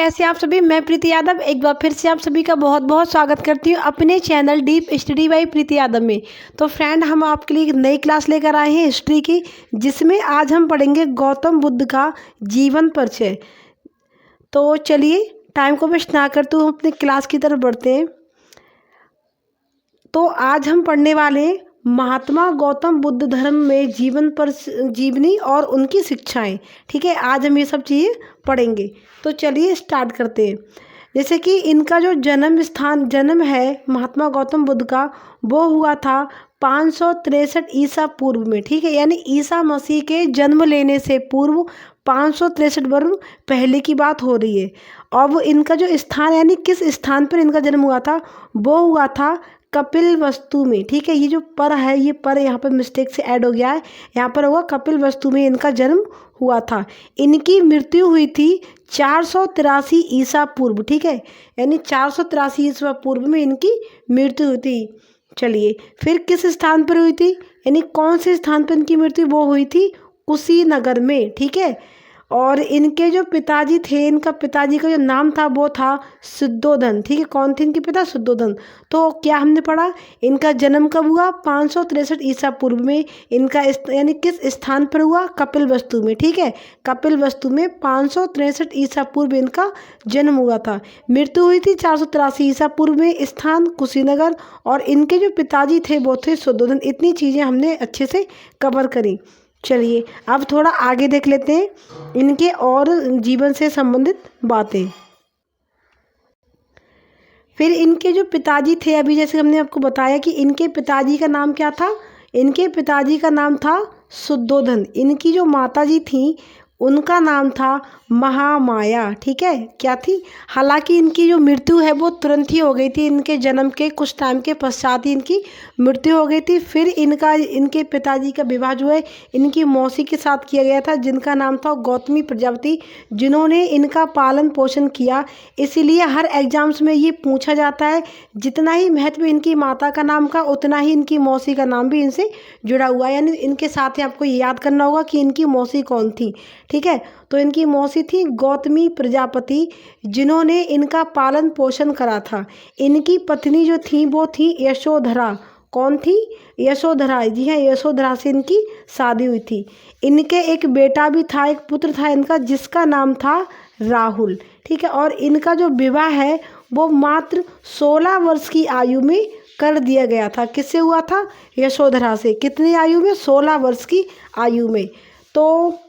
कैसे आप सभी। मैं प्रीति यादव एक बार फिर से आप सभी का बहुत बहुत स्वागत करती हूँ अपने चैनल डीप स्टडी बाई प्रीति यादव में। तो फ्रेंड, हम आपके लिए एक नई क्लास लेकर आए हैं हिस्ट्री की, जिसमें आज हम पढ़ेंगे गौतम बुद्ध का जीवन परिचय। तो चलिए टाइम को वेस्ट ना करते हुए अपने क्लास की तरफ बढ़ते हैं। तो आज हम पढ़ने वाले हैं महात्मा गौतम बुद्ध धर्म में जीवनी और उनकी शिक्षाएं। ठीक है, आज हम ये सब चीज़ें पढ़ेंगे। तो चलिए स्टार्ट करते हैं। जैसे कि इनका जो जन्म है महात्मा गौतम बुद्ध का, वो हुआ था 563 ईसा पूर्व में। ठीक है, यानी ईसा मसीह के जन्म लेने से पूर्व 563 वर्ष पहले की बात हो रही है। और वो इनका जो स्थान, यानी किस स्थान पर इनका जन्म हुआ था, वो हुआ था कपिल वस्तु में। ठीक है, ये जो पर है, ये पर यहाँ पर मिस्टेक से ऐड हो गया है, यहाँ पर होगा कपिल वस्तु में इनका जन्म हुआ था। इनकी मृत्यु हुई थी 483 ईसा पूर्व। ठीक है, यानी 483 ईसा पूर्व में इनकी मृत्यु हुई थी। चलिए फिर किस स्थान पर हुई थी, यानी कौन से स्थान पर इनकी मृत्यु, वो हुई थी कुशीनगर में। ठीक है, और इनके जो पिताजी थे, इनका पिताजी का जो नाम था वो था शुद्धोधन। ठीक है, कौन थे इनके पिता? शुद्धोधन। तो क्या हमने पढ़ा, इनका जन्म कब हुआ? 563 ईसा पूर्व में। इनका यानी किस स्थान पर हुआ? कपिल वस्तु में। ठीक है, कपिल वस्तु में 563 ईसा पूर्व इनका जन्म हुआ था। मृत्यु हुई थी 483 ईसा पूर्व में, स्थान कुशीनगर, और इनके जो पिताजी थे वो थे शुद्धोधन। इतनी चीज़ें हमने अच्छे से कवर करी। चलिए अब थोड़ा आगे देख लेते हैं इनके और जीवन से संबंधित बातें। फिर इनके जो पिताजी थे, अभी जैसे हमने आपको बताया कि इनके पिताजी का नाम क्या था, इनके पिताजी का नाम था शुद्धोधन। इनकी जो माताजी थी उनका नाम था महामाया। ठीक है, क्या थी? हालांकि इनकी जो मृत्यु है वो तुरंत ही हो गई थी, इनके जन्म के कुछ टाइम के पश्चात ही इनकी मृत्यु हो गई थी। फिर इनके पिताजी का विवाह जो है इनकी मौसी के साथ किया गया था, जिनका नाम था गौतमी प्रजापति, जिन्होंने इनका पालन पोषण किया। इसीलिए हर एग्जाम्स में ये पूछा जाता है, जितना ही महत्व इनकी माता का नाम का, उतना ही इनकी मौसी का नाम भी इनसे जुड़ा हुआ है। यानी इनके साथ ही आपको याद करना होगा कि इनकी मौसी कौन थी। ठीक है, तो इनकी मौसी थी गौतमी प्रजापति, जिन्होंने इनका पालन पोषण करा था। इनकी पत्नी जो थी वो थी यशोधरा। कौन थी? यशोधरा। जी हाँ, यशोधरा से इनकी शादी हुई थी। इनके एक बेटा भी था, एक पुत्र था इनका, जिसका नाम था राहुल। ठीक है, और इनका जो विवाह है वो मात्र 16 वर्ष की आयु में कर दिया गया था। किससे हुआ था? यशोधरा से। कितनी आयु में? 16 वर्ष की आयु में। तो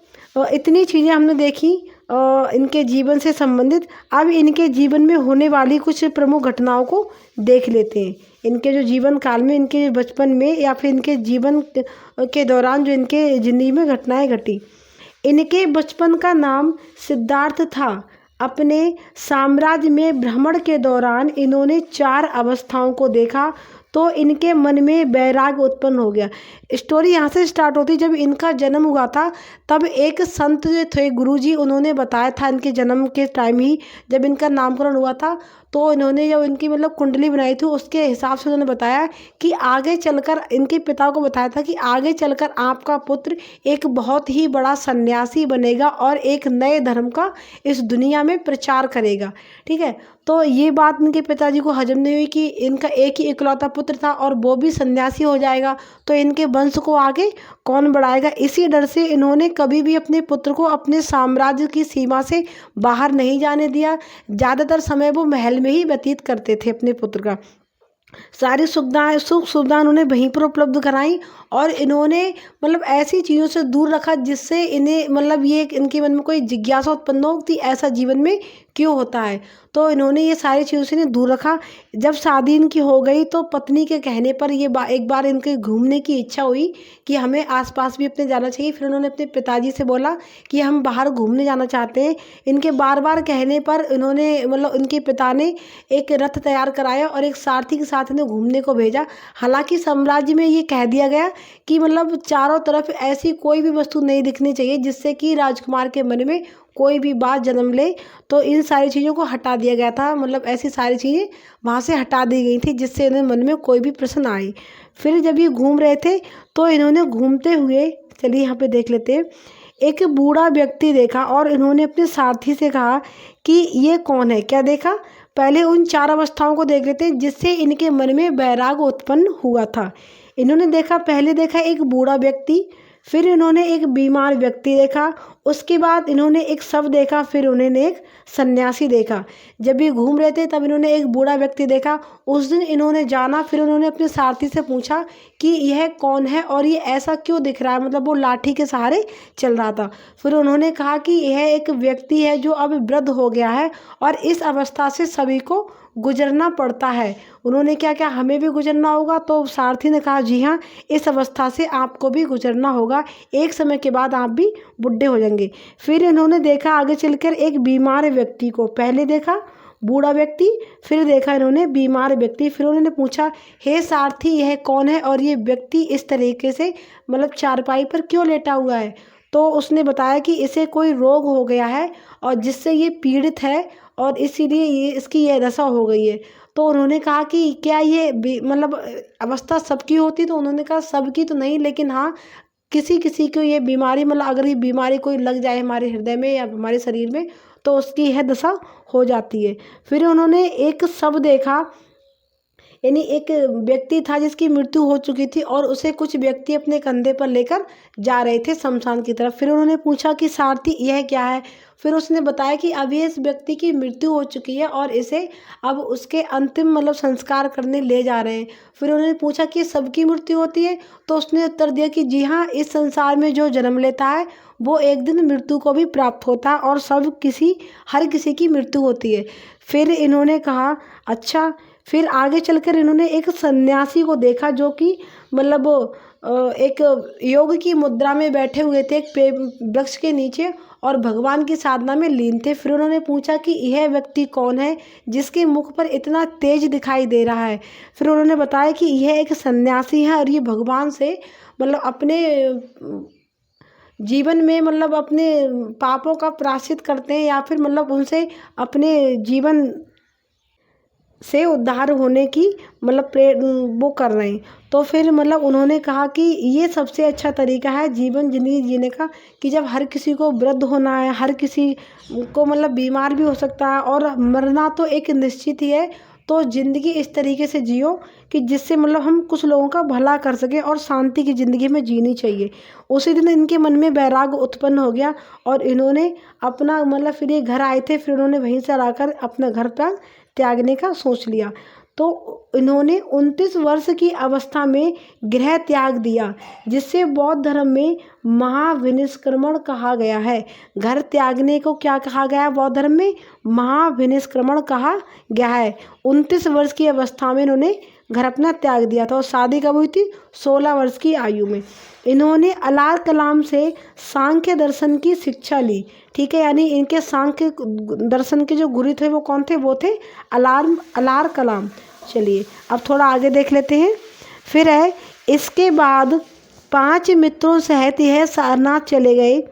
इतनी चीज़ें हमने देखी इनके जीवन से संबंधित। अब इनके जीवन में होने वाली कुछ प्रमुख घटनाओं को देख लेते हैं। इनके जो जीवन काल में, इनके बचपन में या फिर इनके जीवन के दौरान जो इनके ज़िंदगी में घटनाएं घटी। इनके बचपन का नाम सिद्धार्थ था। अपने साम्राज्य में भ्रमण के दौरान इन्होंने 4 अवस्थाओं को देखा, तो इनके मन में वैराग्य उत्पन्न हो गया। स्टोरी यहाँ से स्टार्ट होती। जब इनका जन्म हुआ था तब एक संत जो थे, गुरुजी, उन्होंने बताया था इनके जन्म के टाइम ही, जब इनका नामकरण हुआ था, तो इन्होंने जब इनकी कुंडली बनाई थी उसके हिसाब से उन्होंने बताया कि आगे चलकर, इनके पिता को बताया था कि आगे चलकर आपका पुत्र एक बहुत ही बड़ा सन्यासी बनेगा और एक नए धर्म का इस दुनिया में प्रचार करेगा। ठीक है, तो ये बात इनके पिताजी को हजम नहीं हुई कि इनका एक ही इकलौता पुत्र था और वो भी सन्यासी हो जाएगा, तो इनके वंश को आगे कौन बढ़ाएगा। इसी डर से इन्होंने कभी भी अपने पुत्र को अपने साम्राज्य की सीमा से बाहर नहीं जाने दिया। ज़्यादातर समय वो महल में ही व्यतीत करते थे अपने पुत्र का। सारी सुख सुविधाएं उन्होंने वहीं पर उपलब्ध कराई, और इन्होंने ऐसी चीज़ों से दूर रखा जिससे इन्हें ये इनके मन में कोई जिज्ञासा उत्पन्न हो कि ऐसा जीवन में क्यों होता है। तो इन्होंने ये सारी चीज़ों से दूर रखा। जब शादी इनकी हो गई तो पत्नी के कहने पर एक बार इनके घूमने की इच्छा हुई कि हमें आसपास भी अपने जाना चाहिए। फिर उन्होंने अपने पिताजी से बोला कि हम बाहर घूमने जाना चाहते हैं। इनके बार बार कहने पर इन्होंने इनके पिता ने एक रथ तैयार कराया और एक सारथी के साथ इन्हें घूमने को भेजा। हालांकि साम्राज्य में ये कह दिया गया कि चारों तरफ ऐसी कोई भी वस्तु नहीं दिखनी चाहिए जिससे कि राजकुमार के मन में कोई भी बात जन्म ले। तो इन सारी चीज़ों को हटा दिया गया था, ऐसी सारी चीज़ें वहाँ से हटा दी गई थी जिससे इन्हें मन में कोई भी प्रश्न आए। फिर जब ये घूम रहे थे तो इन्होंने घूमते हुए, चलिए यहाँ पे देख लेते हैं, एक बूढ़ा व्यक्ति देखा और इन्होंने अपने सारथी से कहा कि ये कौन है। क्या देखा, पहले उन 4 अवस्थाओं को देख लेते हैं जिससे इनके मन में वैराग उत्पन्न हुआ था। इन्होंने देखा, पहले देखा एक बूढ़ा व्यक्ति, फिर इन्होंने एक बीमार व्यक्ति देखा, उसके बाद इन्होंने एक शव देखा, फिर उन्होंने एक सन्यासी देखा। जब ये घूम रहे थे तब इन्होंने एक बूढ़ा व्यक्ति देखा। उस दिन इन्होंने जाना, फिर उन्होंने अपने सारथी से पूछा कि यह कौन है और ये ऐसा क्यों दिख रहा है, मतलब वो लाठी के सहारे चल रहा था। फिर उन्होंने कहा कि यह एक व्यक्ति है जो अब वृद्ध हो गया है और इस अवस्था से सभी को गुजरना पड़ता है। उन्होंने क्या क्या हमें भी गुजरना होगा, तो सारथी ने कहा जी हाँ, इस अवस्था से आपको भी गुजरना होगा, एक समय के बाद आप भी बुढ़े हो जाएंगे। फिर इन्होंने देखा आगे चलकर एक बीमार व्यक्ति को, पहले देखा बूढ़ा व्यक्ति, फिर देखा इन्होंने बीमार व्यक्ति। फिर उन्होंने पूछा, हे सारथी यह कौन है और ये व्यक्ति इस तरीके से मतलब चारपाई पर क्यों लेटा हुआ है। तो उसने बताया कि इसे कोई रोग हो गया है और जिससे ये पीड़ित है और इसीलिए ये इसकी यह दशा हो गई है। तो उन्होंने कहा कि क्या ये मतलब अवस्था सबकी होती, तो उन्होंने कहा सबकी तो नहीं, लेकिन हाँ किसी किसी को ये बीमारी, मतलब अगर ये बीमारी कोई लग जाए हमारे हृदय में या हमारे शरीर में तो उसकी यह दशा हो जाती है। फिर उन्होंने एक शव देखा, यानी एक व्यक्ति था जिसकी मृत्यु हो चुकी थी और उसे कुछ व्यक्ति अपने कंधे पर लेकर जा रहे थे शमशान की तरफ। फिर उन्होंने पूछा कि सारथी यह क्या है। फिर उसने बताया कि अभी इस व्यक्ति की मृत्यु हो चुकी है और इसे अब उसके अंतिम मतलब संस्कार करने ले जा रहे हैं। फिर उन्होंने पूछा कि सबकी मृत्यु होती है, तो उसने उत्तर दिया कि जी हाँ, इस संसार में जो जन्म लेता है वो एक दिन मृत्यु को भी प्राप्त होता है और हर किसी की मृत्यु होती है। फिर इन्होंने कहा अच्छा। फिर आगे चलकर इन्होंने एक सन्यासी को देखा जो कि मतलब एक योग की मुद्रा में बैठे हुए थे एक वृक्ष के नीचे और भगवान की साधना में लीन थे। फिर उन्होंने पूछा कि यह व्यक्ति कौन है जिसके मुख पर इतना तेज दिखाई दे रहा है। फिर उन्होंने बताया कि यह एक सन्यासी है और ये भगवान से मतलब अपने जीवन में मतलब अपने पापों का प्रायश्चित करते हैं या फिर मतलब उनसे अपने जीवन से उद्धार होने की मतलब वो कर रहे हैं। तो फिर मतलब उन्होंने कहा कि ये सबसे अच्छा तरीका है ज़िंदगी जीने का कि जब हर किसी को वृद्ध होना है, हर किसी को मतलब बीमार भी हो सकता है और मरना तो एक निश्चित ही है, तो ज़िंदगी इस तरीके से जियो कि जिससे मतलब हम कुछ लोगों का भला कर सकें और शांति की ज़िंदगी में जीनी चाहिए। उसी दिन इनके मन में वैराग उत्पन्न हो गया और इन्होंने अपना मतलब फिर ये घर आए थे, फिर उन्होंने वहीं से आकर अपना घर पर त्यागने का सोच लिया। तो इन्होंने 29 वर्ष की अवस्था में गृह त्याग दिया, जिससे बौद्ध धर्म में महाविनिष्क्रमण कहा गया है। घर त्यागने को क्या कहा गया है बौद्ध धर्म में? महाविनिष्क्रमण कहा गया है। 29 वर्ष की अवस्था में इन्होंने घर अपना त्याग दिया था और शादी कब हुई थी? 16 वर्ष की आयु में। इन्होंने अलार कलाम से सांख्य दर्शन की शिक्षा ली। ठीक है, यानी इनके सांख्य दर्शन के जो गुरु थे वो कौन थे? वो थे अलार कलाम। चलिए अब थोड़ा आगे देख लेते हैं। फिर है इसके बाद 5 मित्रों सहित यह सारनाथ चले गए।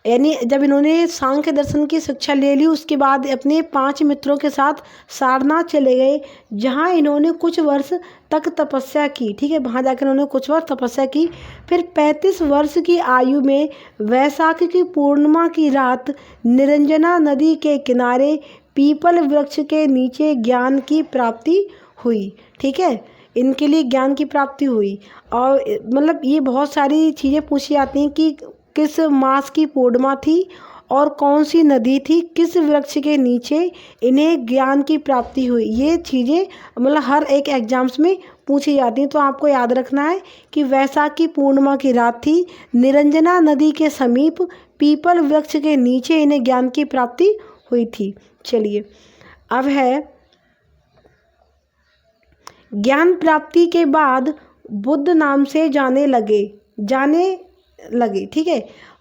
यानी जब इन्होंने सांख्य दर्शन की शिक्षा ले ली उसके बाद अपने 5 मित्रों के साथ सारनाथ चले गए, जहाँ इन्होंने कुछ वर्ष तक तपस्या की। ठीक है, वहाँ जाकर इन्होंने कुछ वर्ष तपस्या की। फिर 35 वर्ष की आयु में वैशाख की पूर्णिमा की रात निरंजना नदी के किनारे पीपल वृक्ष के नीचे ज्ञान की प्राप्ति हुई। ठीक है, इनके लिए ज्ञान की प्राप्ति हुई। और मतलब ये बहुत सारी चीज़ें पूछी जाती हैं कि किस मास की पूर्णिमा थी और कौन सी नदी थी, किस वृक्ष के नीचे इन्हें ज्ञान की प्राप्ति हुई। ये चीज़ें मतलब हर एक एग्जाम्स में पूछी जाती हैं, तो आपको याद रखना है कि वैशाख की पूर्णिमा की रात थी, निरंजना नदी के समीप पीपल वृक्ष के नीचे इन्हें ज्ञान की प्राप्ति हुई थी। चलिए अब है ज्ञान प्राप्ति के बाद बुद्ध नाम से जाने लगे। ठीक है,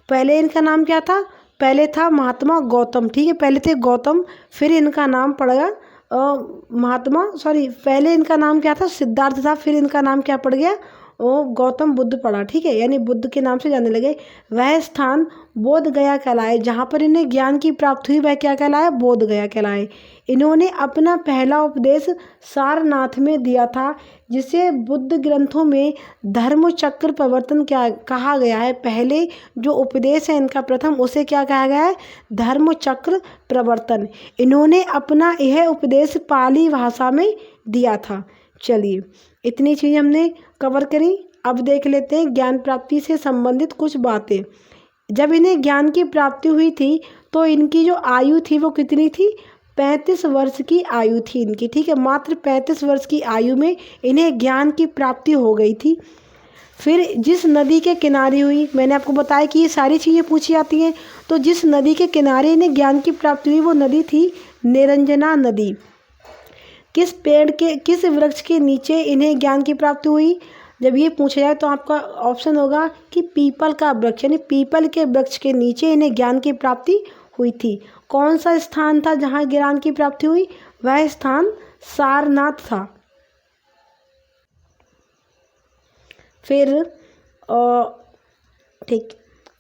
पहले इनका नाम क्या था? पहले था महात्मा गौतम। ठीक है, पहले थे गौतम, फिर इनका नाम पड़ गया पहले इनका नाम क्या था? सिद्धार्थ था, फिर इनका नाम क्या पड़ गया? वो गौतम बुद्ध पड़ा, ठीक है, यानी बुद्ध के नाम से जानने लगे। वह स्थान बोध गया कहलाए, जहाँ पर इन्हें ज्ञान की प्राप्ति हुई वह क्या कहलाया, बोध गया कहलाए। इन्होंने अपना पहला उपदेश सारनाथ में दिया था, जिसे बुद्ध ग्रंथों में धर्म चक्र प्रवर्तन क्या कहा गया है। पहले जो उपदेश है इनका प्रथम, उसे क्या कहा गया है, धर्म चक्र प्रवर्तन। इन्होंने अपना यह उपदेश पाली भाषा में दिया था। चलिए, इतनी चीज़ हमने कवर करी। अब देख लेते हैं ज्ञान प्राप्ति से संबंधित कुछ बातें। जब इन्हें ज्ञान की प्राप्ति हुई थी तो इनकी जो आयु थी वो कितनी थी, 35 वर्ष की आयु थी इनकी, ठीक है, मात्र 35 वर्ष की आयु में इन्हें ज्ञान की प्राप्ति हो गई थी। फिर जिस नदी के किनारे हुई, मैंने आपको बताया कि ये सारी चीज़ें पूछी जाती हैं, तो जिस नदी के किनारे इन्हें ज्ञान की प्राप्ति हुई वो नदी थी निरंजना नदी। किस पेड़ के, किस वृक्ष के नीचे इन्हें ज्ञान की प्राप्ति हुई, जब ये पूछा जाए तो आपका ऑप्शन होगा कि पीपल का वृक्ष, यानी पीपल के वृक्ष के नीचे इन्हें ज्ञान की प्राप्ति हुई थी। कौन सा स्थान था जहाँ ज्ञान की प्राप्ति हुई, वह स्थान सारनाथ था। फिर ठीक,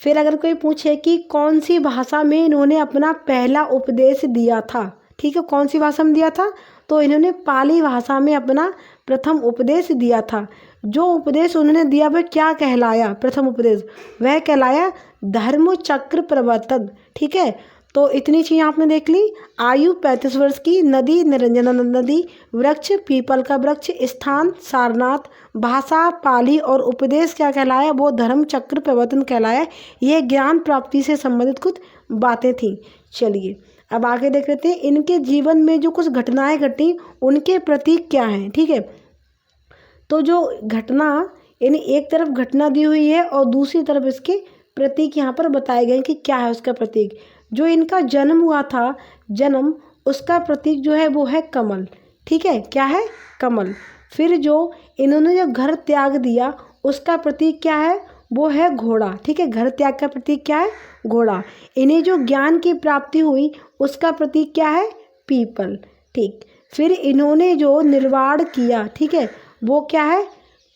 फिर अगर कोई पूछे कि कौन सी भाषा में इन्होंने अपना पहला उपदेश दिया था, ठीक है, कौन सी भाषा में दिया था, तो इन्होंने पाली भाषा में अपना प्रथम उपदेश दिया था। जो उपदेश उन्होंने दिया वह क्या कहलाया, प्रथम उपदेश वह कहलाया धर्म चक्र प्रवर्तन, ठीक है। तो इतनी चीज़ आपने देख ली। आयु 35 वर्ष की, नदी निरंजना नदी, वृक्ष पीपल का वृक्ष, स्थान सारनाथ, भाषा पाली और उपदेश क्या कहलाया, वो धर्म चक्र प्रवर्तन कहलाया। यह ज्ञान प्राप्ति से संबंधित कुछ बातें थीं। चलिए अब आगे देख लेते हैं इनके जीवन में जो कुछ घटनाएं घटी उनके प्रतीक क्या हैं, ठीक है। तो जो घटना, यानी एक तरफ घटना दी हुई है और दूसरी तरफ इसके प्रतीक यहाँ पर बताए गए कि क्या है उसका प्रतीक। जो इनका जन्म हुआ था, जन्म, उसका प्रतीक जो है वो है कमल, ठीक है, क्या है, कमल। फिर जो इन्होंने जो घर त्याग दिया उसका प्रतीक क्या है, वो है घोड़ा, ठीक है, घर त्याग का प्रतीक क्या है, घोड़ा। इन्हें जो ज्ञान की प्राप्ति हुई उसका प्रतीक क्या है, पीपल, ठीक। फिर इन्होंने जो निर्वाण किया, ठीक है, वो क्या है,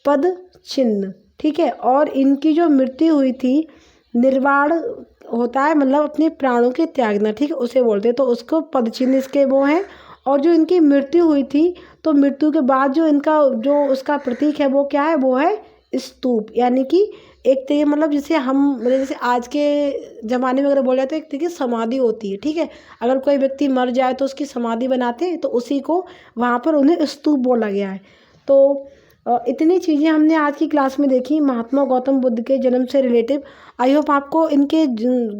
पद चिन्ह, ठीक है। और इनकी जो मृत्यु हुई थी, निर्वाण होता है मतलब अपने प्राणों के त्यागना, ठीक है, उसे बोलते हैं, तो उसको पद चिन्ह इसके वो हैं। और जो इनकी मृत्यु हुई थी तो मृत्यु के बाद जो इनका जो उसका प्रतीक है वो क्या है, वो है स्तूप, यानी कि एक तरीके मतलब जिसे हम मतलब जैसे आज के ज़माने में अगर बोला जाए तो एक तरीके समाधि होती है, ठीक है। अगर कोई व्यक्ति मर जाए तो उसकी समाधि बनाते हैं, तो उसी को वहाँ पर उन्हें स्तूप बोला गया है। तो इतनी चीज़ें हमने आज की क्लास में देखी महात्मा गौतम बुद्ध के जन्म से रिलेटिव। आई होप आपको इनके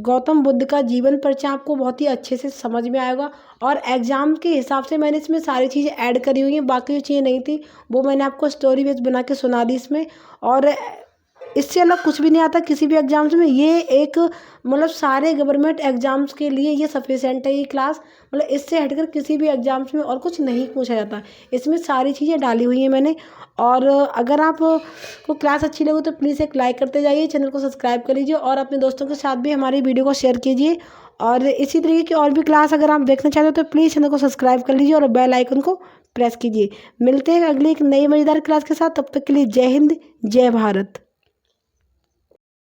गौतम बुद्ध का जीवन परिचय आपको बहुत ही अच्छे से समझ में आएगा। और एग्ज़ाम के हिसाब से मैंने इसमें सारी चीज़ें ऐड करी हुई हैं, बाकी जो चीज़ें नहीं थी वो मैंने आपको स्टोरी बेस बना के सुना दी इसमें। और इससे अलग कुछ भी नहीं आता किसी भी एग्ज़ाम्स में। ये एक मतलब सारे गवर्नमेंट एग्ज़ाम्स के लिए ये सफिशेंट है ये क्लास, मतलब इससे हटकर किसी भी एग्ज़ाम्स में और कुछ नहीं पूछा जाता। इसमें सारी चीज़ें डाली हुई हैं मैंने। और अगर आप को क्लास अच्छी लगे तो प्लीज़ एक लाइक करते जाइए, चैनल को सब्सक्राइब कर लीजिए और अपने दोस्तों के साथ भी हमारी वीडियो को शेयर कीजिए। और इसी तरीके की और भी क्लास अगर आप देखना चाहते हो तो प्लीज़ चैनल को सब्सक्राइब कर लीजिए और बेल आइकन को प्रेस कीजिए। मिलते हैं अगली एक नई मज़ेदार क्लास के साथ, तब तक के लिए जय हिंद, जय भारत।